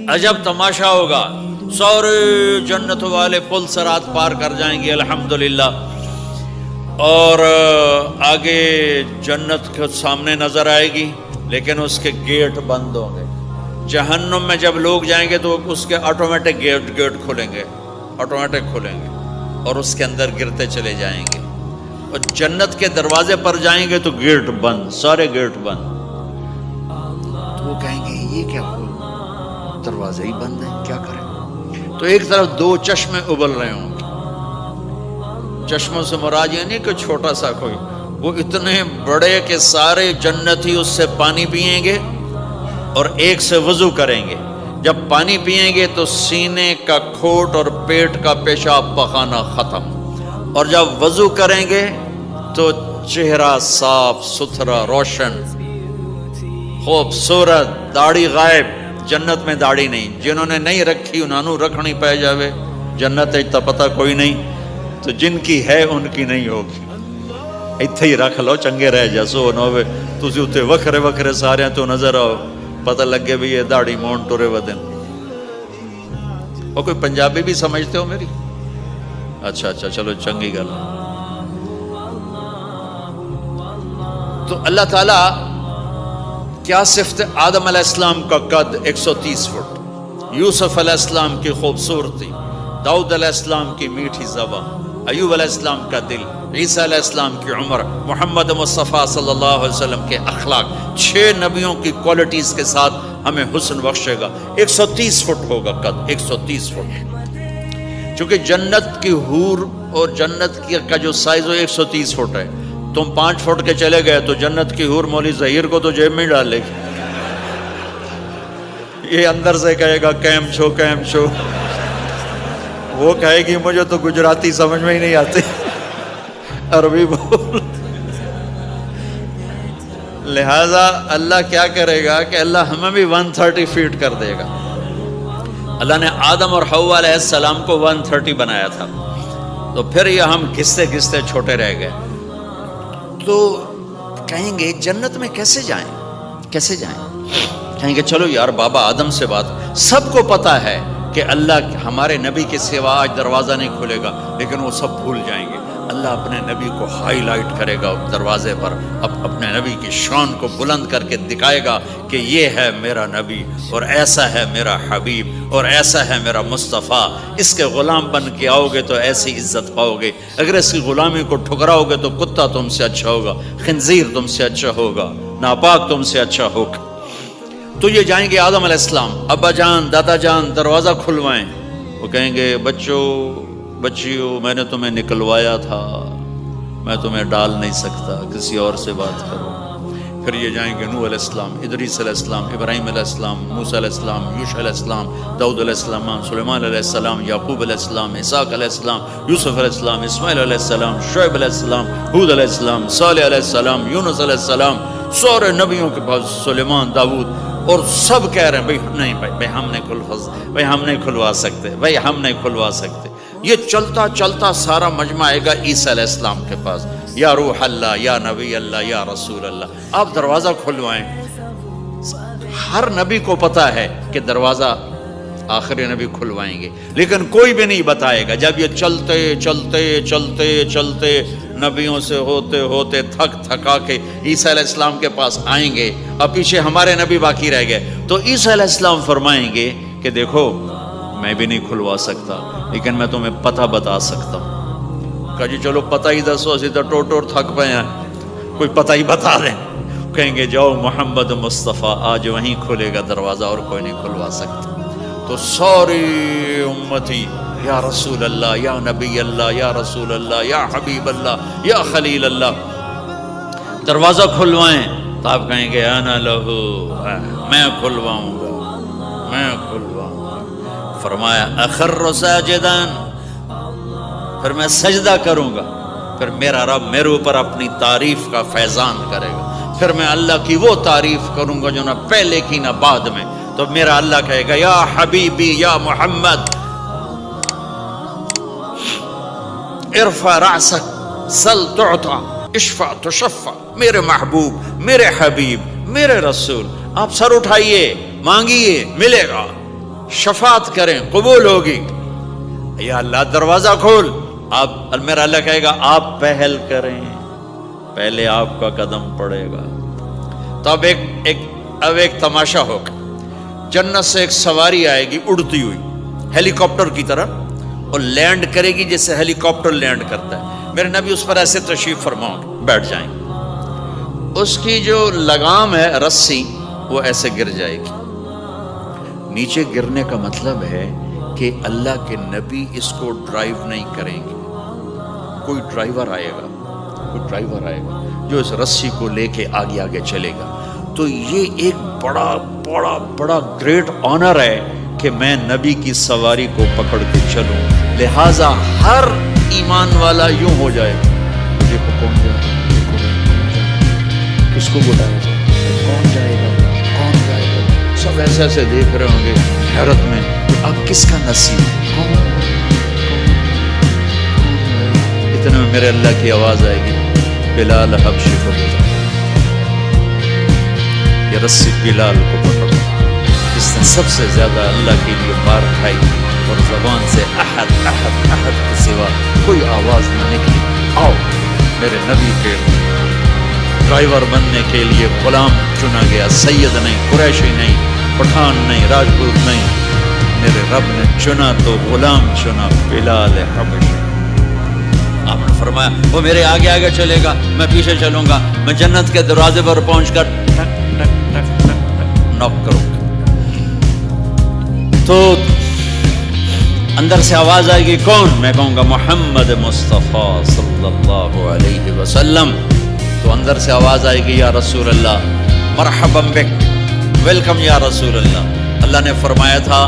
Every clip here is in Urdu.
عجب تماشا ہوگا، سارے جنت والے پل صراط پار کر جائیں گے الحمدللہ، اور آگے جنت کے سامنے نظر آئے گی لیکن اس کے گیٹ بند ہوں گے۔ جہنم میں جب لوگ جائیں گے تو اس کے آٹومیٹک گیٹ کھلیں گے، آٹومیٹک کھلیں گے اور اس کے اندر گرتے چلے جائیں گے، اور جنت کے دروازے پر جائیں گے تو گیٹ بند، سارے گیٹ بند۔ تو وہ کہیں گے یہ کیا ہوا، دروازے ہی بند ہیں، کیا کریں؟ تو ایک طرف دو چشمے ابل رہے ہوں گے، چشموں سے مراد یہ نہیں کہ چھوٹا سا کوئی، وہ اتنے بڑے کہ سارے جنتی اس سے پانی پئیں گے اور ایک سے وضو کریں گے۔ جب پانی پئیں گے تو سینے کا کھوٹ اور پیٹ کا پیشاب پخانا ختم، اور جب وضو کریں گے تو چہرہ صاف ستھرا روشن خوبصورت، داڑھی غائب۔ جنت میں داڑھی نہیں، جنہوں نے نہیں رکھی انہوں نے رکھنی پہ جاوے، جنت تا پتہ کوئی نہیں، تو جن کی ہے ان کی نہیں ہوگی۔ ایتھے ہی رکھ لو، چنگے رہ جیسو نہ ہوئے تسی اتنے وکھرے وکھرے سارے تو نظر آؤ، پتہ لگے بھی یہ داڑھی مون ٹورے ودن۔ اور کوئی پنجابی بھی سمجھتے ہو میری؟ اچھا چلو چنگی گل۔ تو اللہ تعالیٰ کیا صفت؟ آدم علیہ السلام کا قد 130 فٹ، یوسف علیہ السلام کی خوبصورتی، داؤد علیہ السلام کی میٹھی زبان، ایوب علیہ السلام کا دل، عیسیٰ علیہ السلام کی عمر، محمد مصطفیٰ صلی اللہ علیہ وسلم کے اخلاق، 6 نبیوں کی کوالٹیز کے ساتھ ہمیں حسن بخشے گا۔ 130 فٹ ہوگا قد، 130 فٹ، چونکہ جنت کی حور اور جنت کا جو سائز ہے 130 فٹ ہے۔ تم 5 فٹ کے چلے گئے تو جنت کی حور مولی ظہیر کو تو جیب میں ڈالے گی، یہ اندر سے کہے گا کیم چھو، وہ کہے گی مجھے تو گجراتی سمجھ میں ہی نہیں آتی، عربی بول۔ لہذا اللہ کیا کرے گا کہ اللہ ہمیں بھی 130 فیٹ کر دے گا۔ اللہ نے آدم اور حوا علیہ السلام کو 130 بنایا تھا، تو پھر یہ ہم گھستے گھستے چھوٹے رہ گئے۔ تو کہیں گے جنت میں کیسے جائیں؟ کہیں گے چلو یار بابا آدم سے بات، سب کو پتہ ہے کہ اللہ ہمارے نبی کے سوا آج دروازہ نہیں کھلے گا، لیکن وہ سب بھول جائیں گے۔ اللہ اپنے نبی کو ہائی لائٹ کرے گا دروازے پر، اپنے نبی کی شان کو بلند کر کے دکھائے گا کہ یہ ہے میرا نبی، اور ایسا ہے میرا حبیب، اور ایسا ہے میرا مصطفیٰ۔ اس کے غلام بن کے آؤ گے تو ایسی عزت پاؤ گے، اگر اس کی غلامی کو ٹھکراؤ گے تو کتا تم سے اچھا ہوگا، خنزیر تم سے اچھا ہوگا، ناپاک تم سے اچھا ہوگا۔ تو یہ جائیں گے آدم علیہ السلام، ابا جان دادا جان دروازہ کھلوائیں۔ وہ کہیں گے بچیو میں نے تمہیں نکلوایا تھا، میں تمہیں ڈال نہیں سکتا، کسی اور سے بات کرو۔ پھر یہ جائیں گے نوح علیہ السلام، ادریس علیہ السلام، ابراہیم علیہ السلام، موسیٰ علیہ السلام، یوشع علیہ السلام، داؤد علیہ السلام، سلیمان علیہ السلام، یعقوب علیہ السلام، اسحاق علیہ السلام، یوسف علیہ السلام، اسماعیل علیہ السلام، شعیب علیہ السلام، ہود علیہ السلام، صالح علیہ السلام، یونس علیہ السلام، سارے نبیوں کے پاس، سلیمان، داؤد، اور سب کہہ رہے ہیں بھائی ہم نہیں کھلوا سکتے۔ یہ چلتا چلتا سارا مجمع آئے گا عیسیٰ علیہ السلام کے پاس، یا روح اللہ، یا نبی اللہ، یا رسول اللہ، آپ دروازہ کھلوائیں۔ ہر نبی کو پتا ہے کہ دروازہ آخری نبی کھلوائیں گے، لیکن کوئی بھی نہیں بتائے گا۔ جب یہ چلتے نبیوں سے ہوتے تھکا کے عیسیٰ علیہ السلام کے پاس آئیں گے، اب پیچھے ہمارے نبی باقی رہ گئے، تو عیسیٰ علیہ السلام فرمائیں گے کہ دیکھو میں بھی نہیں کھلوا سکتا، لیکن میں تمہیں پتہ بتا سکتا ہوں۔ کہا جی چلو پتہ ہی دسو، اسی تو ٹور تھک پئے ہیں، کوئی پتہ ہی بتا دیں۔ کہیں گے جاؤ محمد مصطفیٰ، آج وہیں کھلے گا دروازہ، اور کوئی نہیں کھلوا سکتا۔ تو ساری امتی یا رسول اللہ، یا نبی اللہ، یا رسول اللہ، یا حبیب اللہ، یا خلیل اللہ، دروازہ کھلوائیں۔ تو آپ کہیں گے انا لہو، میں کھلواؤں گا۔ فرمایا اخر ساجدان، پھر میں سجدہ کروں گا، پھر میرا رب میرے اوپر اپنی تعریف کا فیضان کرے گا، پھر میں اللہ کی وہ تعریف کروں گا جو نہ پہلے کی نہ بعد میں۔ تو میرا اللہ کہے گا یا حبیبی یا محمد ارفع رأسک سل تعطا اشفع تشفع، میرے محبوب، میرے حبیب، میرے رسول، آپ سر اٹھائیے، مانگیے، ملے گا۔ شفاعت کریں قبول ہوگی. یا اللہ دروازہ کھول. آپ میرا اللہ کہے گا آپ پہل کریں, پہلے آپ کا قدم پڑے گا. تو اب ایک تماشا ہوگا. جنت سے ایک سواری آئے گی اڑتی ہوئی ہیلی کاپٹر کی طرح, اور لینڈ کرے گی جیسے ہیلی کاپٹر لینڈ کرتا ہے. میرے نبی اس پر ایسے تشریف فرماؤ بیٹھ جائیں گے. اس کی جو لگام ہے رسی وہ ایسے گر جائے گی. نیچے گرنے کا مطلب ہے کہ اللہ کے نبی اس کو ڈرائیو نہیں کریں گے. کوئی ڈرائیور آئے گا جو اس رسی کو لے کے آگے آگے چلے گا. تو یہ ایک بڑا بڑا بڑا گریٹ آنر ہے کہ میں نبی کی سواری کو پکڑ کے چلوں. لہٰذا ہر ایمان والا یوں ہو جائے, مجھے کون جائے گا, کس کو بلائے گا, کون جائے گا. سب ایسے ایسے دیکھ رہے ہوں گے حیرت میں, اب کس کا نصیب, کون. اتنے میں میرے اللہ کی آواز آئے گی, بلال حبشی کو بلا. یہ رسی بلال کو پکڑو, جس نے سب سے زیادہ اللہ کے لیے مار کھائی اور زبان سے احد احد احد کے سوا کوئی آواز نہ نکلی. آؤ میرے نبی کے ڈرائیور بننے کے لیے غلام چنا گیا. سید نہیں, قریشی نہیں, پٹھان نہیں, راجپوت نہیں, میرے رب نے چنا تو غلام چنا, بلال حبشی. آپ نے فرمایا وہ میرے آگے آگے چلے گا, میں پیچھے چلوں گا. میں جنت کے دروازے پر پہنچ کر ٹک ٹک ٹک ٹک ٹک ناک کروں گا. تو اندر سے آواز آئے گی کون, میں کہوں گا محمد مصطفیٰ صلی اللہ علیہ وسلم. تو اندر سے آواز آئے گی یا رسول اللہ, مرحبا بک, ویلکم یا رسول اللہ. اللہ نے فرمایا تھا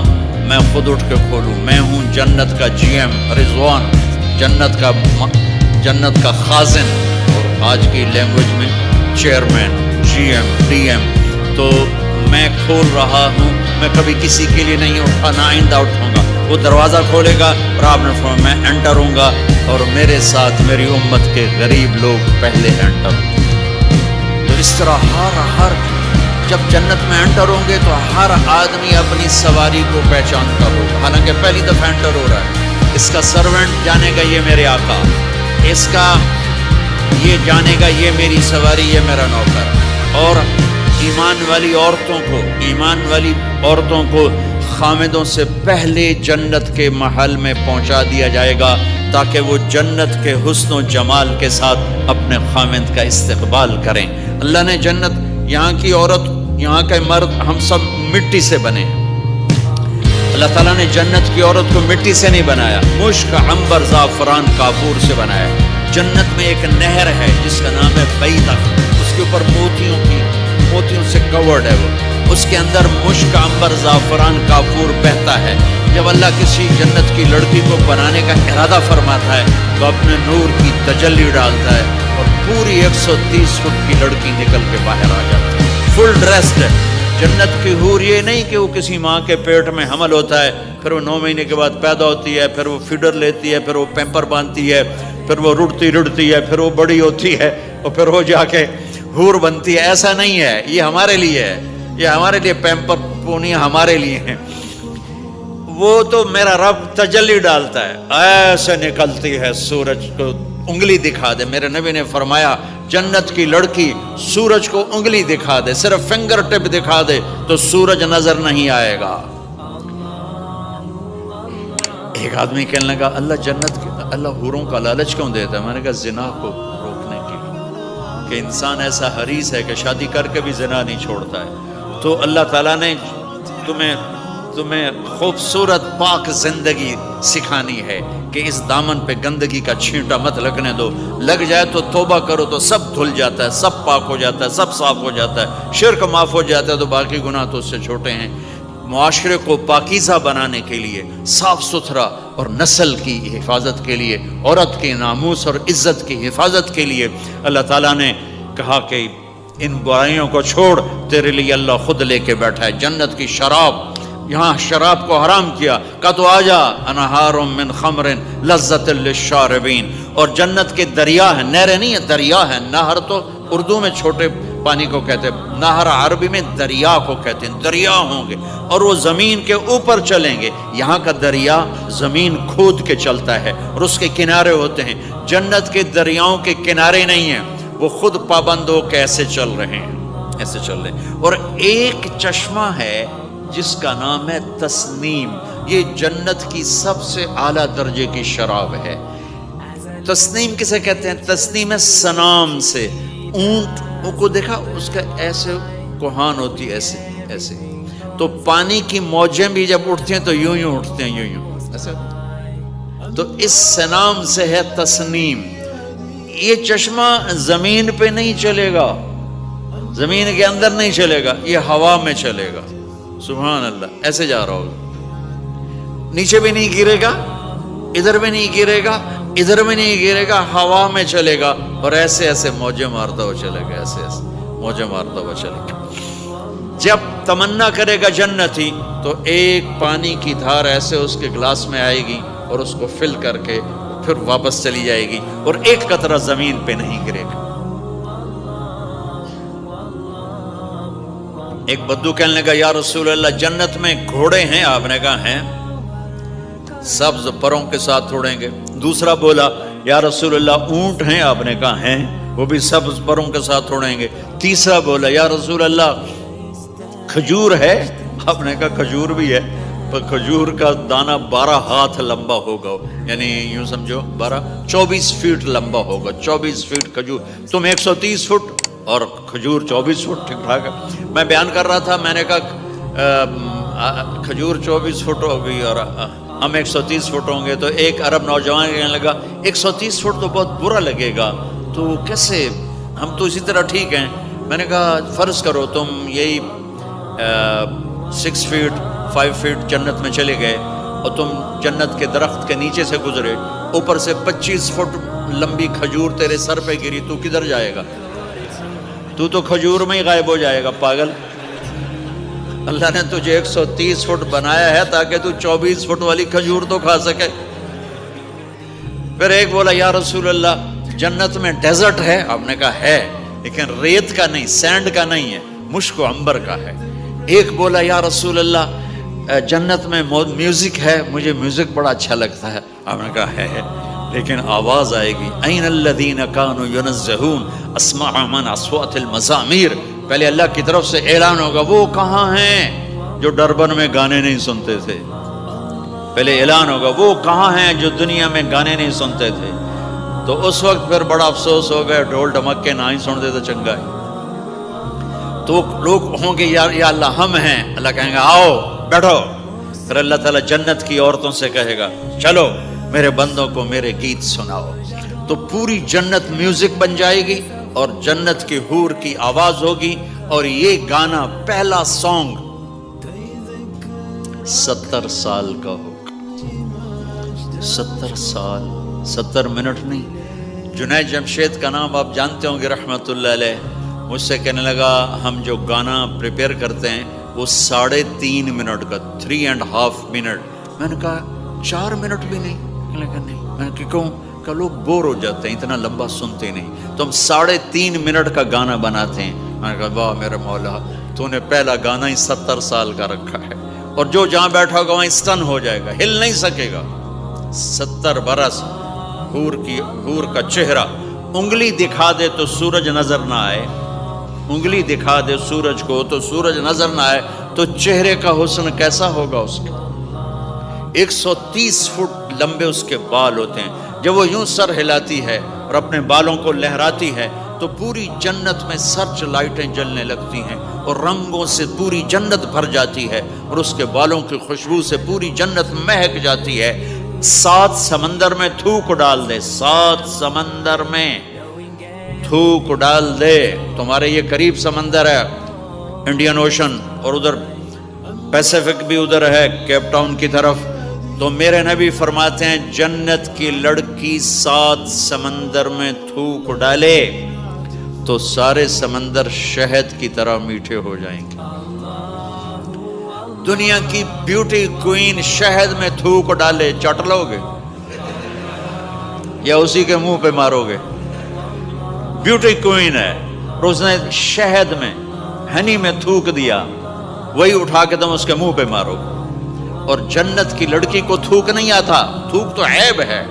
میں خود اٹھ کے کھولوں, میں ہوں جنت کا جی ایم رضوان, جنت کا خازن, اور آج کی لینگویج میں chairman, G M, D M. تو میں کھول رہا ہوں, میں کبھی کسی کے لیے نہیں اٹھا, نہ آئندہ اٹھوں گا. وہ دروازہ کھولے گا اور آپ نے فرمایا میں انٹر ہوں گا, اور میرے ساتھ میری امت کے غریب لوگ پہلے انٹر ہوں گے. تو اس طرح ہر جب جنت میں انٹر ہوں گے تو ہر آدمی اپنی سواری کو پہچانتا ہوگا. حالانکہ پہلی دفعہ انٹر ہو رہا ہے. اس کا سرونٹ جانے گا یہ میرے آقا, اس کا یہ جانے گا یہ میری سواری, یہ میرا نوکر. اور ایمان والی عورتوں کو خامدوں سے پہلے جنت کے محل میں پہنچا دیا جائے گا, تاکہ وہ جنت کے حسن و جمال کے ساتھ اپنے خامد کا استقبال کریں. اللہ نے جنت, یہاں کی عورت, یہاں کے مرد, ہم سب مٹی سے بنے. اللہ تعالیٰ نے جنت کی عورت کو مٹی سے نہیں بنایا, مشک, عنبر, زعفران, کافور سے بنایا. جنت میں ایک نہر ہے جس کا نام ہے بیضہ, اس کے اوپر موتیوں سے کورڈ ہے. وہ اس کے اندر مشک, عنبر, زعفران, کافور بہتا ہے. جب اللہ کسی جنت کی لڑکی کو بنانے کا ارادہ فرماتا ہے تو اپنے نور کی تجلی ڈالتا ہے, اور پوری 130 فٹ کی لڑکی نکل کے باہر آ جاتی ہے, فل ڈریسڈ ہے. جنت کی حور یہ نہیں کہ وہ کسی ماں کے پیٹ میں حمل ہوتا ہے, پھر وہ 9 مہینے کے بعد پیدا ہوتی ہے, پھر وہ فیڈر لیتی ہے, پھر وہ پیمپر باندھتی ہے, پھر وہ رڑتی ہے, پھر وہ بڑی ہوتی ہے, اور پھر وہ جا کے حور بنتی ہے. ایسا نہیں ہے, یہ ہمارے لیے ہے, یہ ہمارے لیے پیمپر پونیاں ہمارے لیے ہیں. وہ تو میرا رب تجلی ڈالتا ہے, ایسے نکلتی ہے سورج کو انگلی دکھا دے. میرے نبی نے فرمایا جنت کی لڑکی سورج کو انگلی دکھا دے, صرف فنگر ٹپ دکھا دے تو سورج نظر نہیں آئے گا. ایک آدمی کہنے لگا اللہ حوروں کا لالچ کیوں دیتا ہے؟ میں نے کہا زنا کو روکنے کے لیے, کہ انسان ایسا حریص ہے کہ شادی کر کے بھی زنا نہیں چھوڑتا ہے. تو اللہ تعالیٰ نے تمہیں خوبصورت پاک زندگی سکھانی ہے کہ اس دامن پہ گندگی کا چھینٹا مت لگنے دو. لگ جائے تو توبہ کرو تو سب دھل جاتا ہے, سب پاک ہو جاتا ہے, سب صاف ہو جاتا ہے, شرک معاف ہو جاتا ہے, تو باقی گناہ تو اس سے چھوٹے ہیں. معاشرے کو پاکیزہ بنانے کے لیے, صاف ستھرا, اور نسل کی حفاظت کے لیے, عورت کے ناموس اور عزت کی حفاظت کے لیے اللہ تعالیٰ نے کہا کہ ان برائیوں کو چھوڑ, تیرے لیے اللہ خود لے کے بیٹھا ہے جنت کی شراب. یہاں شراب کو حرام کیا, کہا تو آجا انہار من خمر لذت للشاربین. اور جنت کے دریا ہیں, نہریں نہیں ہیں, دریا ہیں. نہر تو اردو میں چھوٹے پانی کو کہتے ہیں، نہر عربی میں دریا کو کہتے ہیں، دریا ہوں گے اور وہ زمین کے اوپر چلیں گے۔ یہاں کا دریا زمین کھود کے چلتا ہے اور اس کے کنارے ہوتے ہیں۔ جنت کے دریاؤں کے کنارے نہیں ہیں، وہ خود پابند ہو کے ایسے چل رہے ہیں، ایسے چل رہے ہیں۔ اور ایک چشمہ ہے جس کا نام ہے تسنیم، یہ جنت کی سب سے اعلیٰ درجے کی شراب ہے۔ تسنیم کسے کہتے ہیں؟ تسنیم ہے سنام سے، اونٹ کو دیکھا اس کا ایسے کوہان ہوتی ہے، ایسے ایسے، تو پانی کی موجیں بھی جب اٹھتی ہیں تو یوں یوں اٹھتے ہیں، یوں یوں ایسے، تو اس سنام سے ہے تسنیم۔ یہ چشمہ زمین پہ نہیں چلے گا، زمین کے اندر نہیں چلے گا، یہ ہوا میں چلے گا۔ سبحان اللہ، ایسے جا رہا ہوگا، نیچے بھی نہیں گرے گا، ادھر بھی نہیں گرے گا، ادھر بھی نہیں گرے گا، ہوا میں چلے گا اور ایسے ایسے موجیں مارتا ہوا چلے گا، ایسے ایسے موجیں مارتا ہوا چلے گا۔ جب تمنا کرے گا جنتی تو ایک پانی کی دھار ایسے اس کے گلاس میں آئے گی اور اس کو فل کر کے پھر واپس چلی جائے گی اور ایک قطرہ زمین پہ نہیں گرے گا۔ ایک بدو کہنے لگا یا رسول اللہ جنت میں گھوڑے ہیں؟ آپ نے کہا ہیں، سبز پروں کے ساتھ اڑیں گے۔ دوسرا بولا یا رسول اللہ اونٹ ہیں؟ آپ نے کہا ہیں، وہ بھی سبز پروں کے ساتھ اڑیں گے۔ تیسرا بولا یا رسول اللہ کھجور ہے؟ آپ نے کہا کھجور بھی ہے، پر کھجور کا دانہ 12 ہاتھ لمبا ہوگا، یعنی یوں سمجھو 24 فٹ لمبا ہوگا، 24 فٹ کھجور، تم 130 فٹ اور کھجور 24 فٹ، ٹھیک ٹھاک ہے۔ میں بیان کر رہا تھا، میں نے کہا کھجور 24 فٹ ہو گئی اور ہم 130 فٹ ہوں گے، تو ایک عرب نوجوان کہنے لگا 130 فٹ تو بہت برا لگے گا، تو کیسے، ہم تو اسی طرح ٹھیک ہیں۔ میں نے کہا فرض کرو تم یہی 6 فٹ 5 فٹ جنت میں چلے گئے اور تم جنت کے درخت کے نیچے سے گزرے، اوپر سے 25 فٹ لمبی کھجور تیرے سر پہ گری، تو کدھر جائے گا؟ تو کھجور میں ہی غائب ہو جائے گا، پاگل۔ اللہ نے تجھے 130 فٹ بنایا ہے تاکہ تو 24 فٹ والی کھجور تو کھا سکے۔ پھر ایک بولا یا رسول اللہ جنت میں ڈیزرٹ ہے؟ آپ نے کہا ہے، لیکن ریت کا نہیں، سینڈ کا نہیں ہے، مشک و عنبر کا ہے۔ ایک بولا یا رسول اللہ جنت میں میوزک ہے؟ مجھے میوزک بڑا اچھا لگتا ہے۔ آپ نے کہا ہے، لیکن آواز آئے گی این الذین کانوا ینزہون اسمع من اصوات المزامیر، پہلے اللہ کی طرف سے اعلان ہوگا وہ کہاں ہیں جو ڈربن میں گانے نہیں سنتے تھے، پہلے اعلان ہوگا وہ کہاں ہیں جو دنیا میں گانے نہیں سنتے تھے، تو اس وقت پھر بڑا افسوس ہوگا، ڈھول ڈھمکے نہ ہی سنتے تو چنگا ہے۔ تو لوگ ہوں گے یا اللہ ہم ہیں، اللہ کہیں گا آؤ بیٹھو، پھر اللہ تعالیٰ جنت کی عورتوں سے کہے گا چلو میرے بندوں کو میرے گیت سناؤ، تو پوری جنت میوزک بن جائے گی اور جنت کی حور کی آواز ہوگی، اور یہ گانا پہلا سانگ 70 سال کا ہوگا۔ 70 سال، 70 منٹ نہیں۔ جنید جمشید کا نام آپ جانتے ہوں گے رحمت اللہ علیہ، مجھ سے کہنے لگا ہم جو گانا پریپیئر کرتے ہیں وہ 3.5 منٹ کا، 3.5 منٹ۔ میں نے کہا 4 منٹ بھی نہیں؟ نہیں۔ میں نے کہا کیوں؟ کہ لوگ بور ہو جاتے ہیں، اتنا لمبا سنتے نہیں، تو ہم 3.5 منٹ کا گانا بناتے ہیں۔ میں نے کہا واہ میرے مولا، تو نے پہلا گانا ہی 70 سال کا رکھا ہے، اور جو جہاں بیٹھا ہوگا وہاں اسٹن ہو جائے گا، ہل نہیں سکے گا۔ 70 برس حور کا چہرہ، انگلی دکھا دے تو سورج نظر نہ آئے، انگلی دکھا دے سورج کو تو سورج نظر نہ آئے، تو چہرے کا حسن کیسا ہوگا اس کا؟ 130 فٹ لمبے اس کے بال ہوتے ہیں، جب وہ یوں سر ہلاتی ہے اور اپنے بالوں کو لہراتی ہے تو پوری جنت میں سرچ لائٹیں جلنے لگتی ہیں اور رنگوں سے پوری جنت بھر جاتی ہے، اور اس کے بالوں کی خوشبو سے پوری جنت مہک جاتی ہے۔ 7 سمندر میں تھوک ڈال دے، 7 سمندر میں تھوک ڈال دے، تمہارے یہ قریب سمندر ہے انڈین اوشن، اور ادھر پیسیفک بھی ادھر ہے کیپ ٹاؤن کی طرف، تو میرے نبی فرماتے ہیں جنت کی لڑکی 7 سمندر میں تھوک ڈالے تو سارے سمندر شہد کی طرح میٹھے ہو جائیں گے۔ دنیا کی بیوٹی کوئین شہد میں تھوک ڈالے، چٹ لو گے یا اسی کے منہ پہ مارو گے؟ بیوٹی کوئین ہے، اور اس نے شہد میں ہنی میں تھوک دیا، وہی اٹھا کے تم اس کے منہ پہ مارو۔ اور جنت کی لڑکی کو تھوک نہیں آتا، تھوک تو عیب ہے۔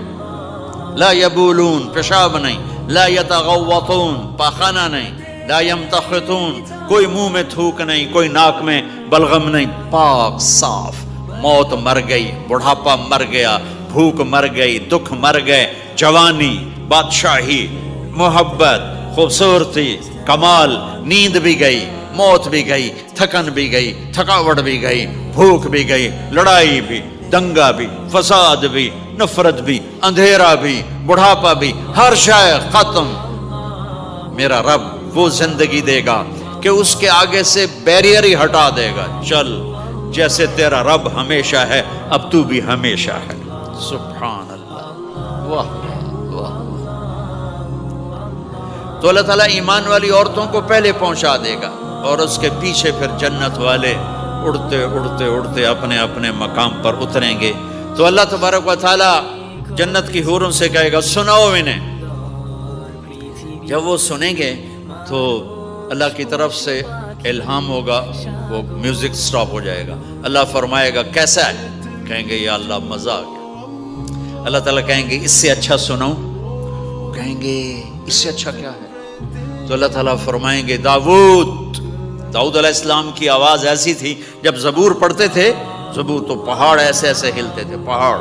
لا یبولون، پیشاب نہیں، لا یتغوطون، پاخانہ نہیں، لا یمتخطون، کوئی منہ میں تھوک نہیں، کوئی ناک میں بلغم نہیں، پاک صاف۔ موت مر گئی، بڑھاپا مر گیا، بھوک مر گئی، دکھ مر گئے، جوانی، بادشاہی، محبت، خوبصورتی، کمال، نیند بھی گئی، موت بھی گئی، تھکن بھی گئی، تھکاوٹ بھی گئی، بھوک بھی گئی، لڑائی بھی، دنگا بھی، فساد بھی، نفرت بھی، اندھیرا بھی، بڑھاپا بھی، ہر شے ختم۔ میرا رب وہ زندگی دے گا کہ اس کے آگے سے بیریئر ہی ہٹا دے گا، چل جیسے تیرا رب ہمیشہ ہے اب تو بھی ہمیشہ ہے۔ سبحان اللہ، واہ واہ۔ تو اللہ تعالیٰ ایمان والی عورتوں کو پہلے پہنچا دے گا اور اس کے پیچھے پھر جنت والے اڑتے اڑتے اڑتے اپنے اپنے مقام پر اتریں گے۔ تو اللہ تبارک و تعالیٰ جنت کی حوروں سے کہے گا سناؤ انہیں۔ جب وہ سنیں گے تو اللہ کی طرف سے الہام ہوگا، وہ میوزک سٹاپ ہو جائے گا، اللہ فرمائے گا کیسا ہے؟ کہیں گے یا اللہ مزہ آ گیا۔ اللہ تعالیٰ کہیں گے اس سے اچھا سناؤں؟ کہیں گے اس سے اچھا کیا ہے؟ تو اللہ تعالیٰ فرمائیں گے داؤد علیہ السلام کی آواز ایسی تھی، جب زبور پڑھتے تھے، زبور تو پہاڑ ایسے ایسے ہلتے تھے، پہاڑ۔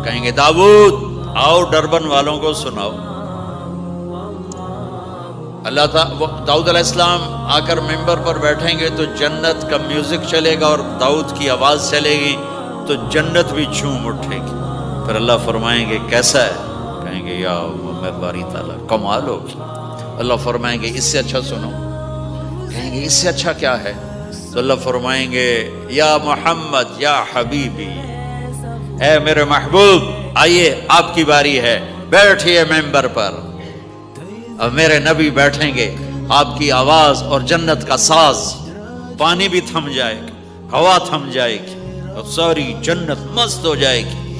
کہیں گے داؤد آؤ ڈربن والوں کو سناؤ۔ اللہ تعالیٰ داؤد علیہ السلام آ کر ممبر پر بیٹھیں گے تو جنت کا میوزک چلے گا اور داؤد کی آواز چلے گی تو جنت بھی جھوم اٹھے گی۔ پھر اللہ فرمائیں گے کیسا ہے؟ کہیں گے یا باری تعالیٰ کمال ہوگی۔ اللہ فرمائیں گے اس سے اچھا سنو۔ کہیں گے اس سے اچھا کیا ہے؟ تو اللہ فرمائیں گے یا محمد یا حبیبی، اے میرے محبوب آئیے آپ کی باری ہے، بیٹھیے ممبر پر۔ اب میرے نبی بیٹھیں گے، آپ کی آواز اور جنت کا ساز، پانی بھی تھم جائے گا، ہوا تھم جائے گی اور ساری جنت مست ہو جائے گی۔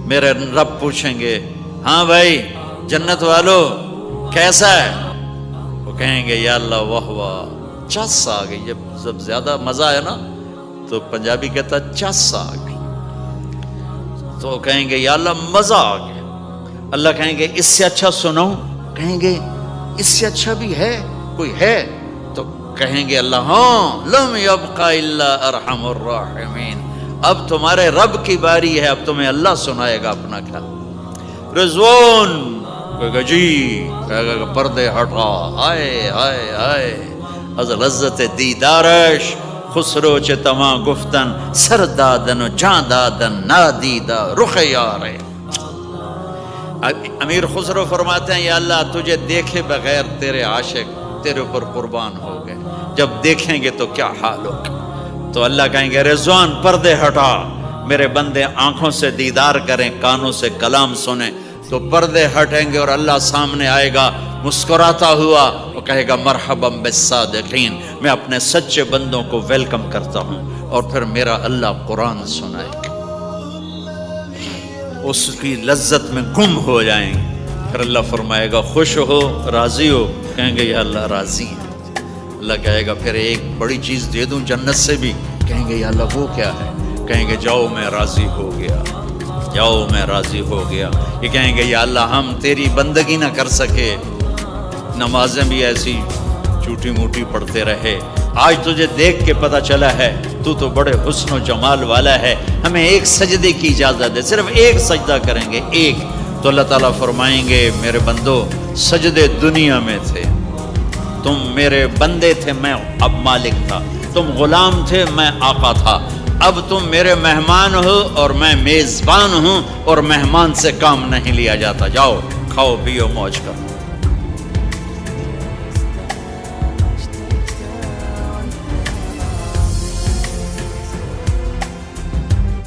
میرے رب پوچھیں گے ہاں بھائی جنت والو کیسا ہے؟ وہ کہیں گے یا اللہ واہ واہ، چس آ گئی۔ جب زیادہ مزہ ہے نا تو پنجابی کہتا چس آ گئی، تو کہیں گے یا اللہ مزہ آ گیا۔ اللہ کہیں گے اس سے اچھا سناؤں؟ کہیں گے اس سے اچھا بھی ہے، کوئی ہے؟ تو کہیں گے اللہ ہاں لم یبقى الا ارحم الراحمین، اب تمہارے رب کی باری ہے، اب تمہیں اللہ سنائے گا اپنا خیال۔ رضوان کہے گا جی، کہے گا پردے ہٹا، آئے آئے آئے از لذت دیدارش خسرو چه تما گفتن سر دادن و جان دادن نادیدہ رخ یارے۔ امیر خسرو فرماتے ہیں یا اللہ تجھے دیکھے بغیر تیرے عاشق تیرے اوپر قربان ہو گئے، جب دیکھیں گے تو کیا حال ہوگا؟ تو اللہ کہیں گے رضوان پردے ہٹا، میرے بندے آنکھوں سے دیدار کریں، کانوں سے کلام سنیں۔ تو پردے ہٹیں گے اور اللہ سامنے آئے گا مسکراتا ہوا، وہ کہے گا مرحبا بالصادقین، میں اپنے سچے بندوں کو ویلکم کرتا ہوں۔ اور پھر میرا اللہ قرآن سنائے گا، اس کی لذت میں گم ہو جائیں گے۔ پھر اللہ فرمائے گا خوش ہو، راضی ہو؟ کہیں گے یا اللہ راضی ہے۔ اللہ کہے گا پھر ایک بڑی چیز دے دوں جنت سے بھی؟ کہیں گے یا اللہ وہ کیا ہے؟ کہیں گے جاؤ میں راضی ہو گیا، جاؤ میں راضی ہو گیا۔ یہ کہیں گے یا اللہ ہم تیری بندگی نہ کر سکے، نمازیں بھی ایسی چھوٹی موٹی پڑھتے رہے، آج تجھے دیکھ کے پتہ چلا ہے تو بڑے حسن و جمال والا ہے، ہمیں ایک سجدے کی اجازت ہے، صرف ایک سجدہ کریں گے، ایک۔ تو اللہ تعالیٰ فرمائیں گے میرے بندو سجدے دنیا میں تھے، تم میرے بندے تھے، میں اب مالک تھا، تم غلام تھے، میں آقا تھا، اب تم میرے مہمان ہو اور میں میزبان ہوں، اور مہمان سے کام نہیں لیا جاتا، جاؤ کھاؤ پیو موج کرو۔